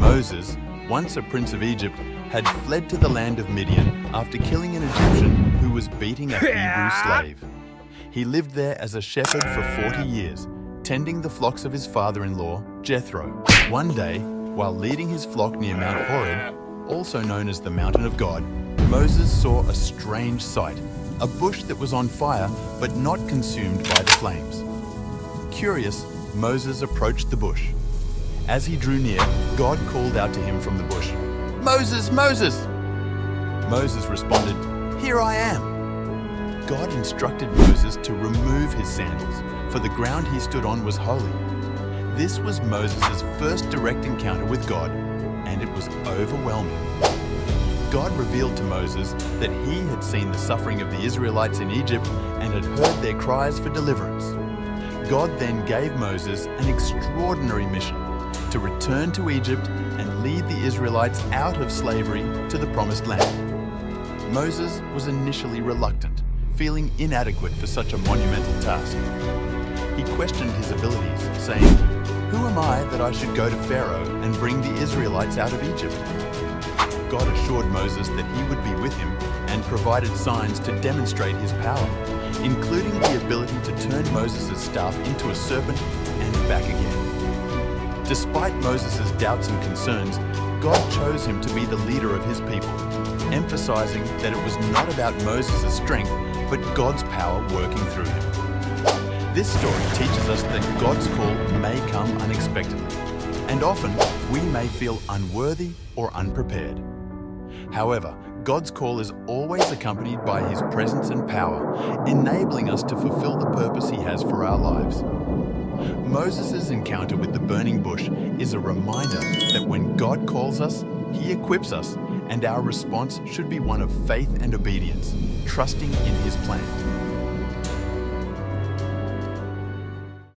Moses, once a prince of Egypt, had fled to the land of Midian after killing an Egyptian who was beating a Hebrew slave. He lived there as a shepherd for 40 years, tending the flocks of his father-in-law, Jethro. One day, while leading his flock near Mount Horeb, also known as the Mountain of God, Moses saw a strange sight, a bush that was on fire but not consumed by the flames. Curious, Moses approached the bush. As he drew near, God called out to him from the bush, "Moses, Moses!" Moses responded, "Here I am." God instructed Moses to remove his sandals, for the ground he stood on was holy. This was Moses' first direct encounter with God, and it was overwhelming. God revealed to Moses that he had seen the suffering of the Israelites in Egypt and had heard their cries for deliverance. God then gave Moses an extraordinary mission to return to Egypt and lead the Israelites out of slavery to the Promised Land. Moses was initially reluctant, feeling inadequate for such a monumental task. He questioned his abilities, saying, "Who am I that I should go to Pharaoh and bring the Israelites out of Egypt?" God assured Moses that he would be with him and provided signs to demonstrate his power, including the ability to turn Moses' staff into a serpent and back again. Despite Moses' doubts and concerns, God chose him to be the leader of his people, emphasizing that it was not about Moses' strength, but God's power working through him. This story teaches us that God's call may come unexpectedly, and often we may feel unworthy or unprepared. However, God's call is always accompanied by His presence and power, enabling us to fulfill the purpose He has for our lives. Moses' encounter with the burning bush is a reminder that when God calls us, He equips us, and our response should be one of faith and obedience, trusting in His plan.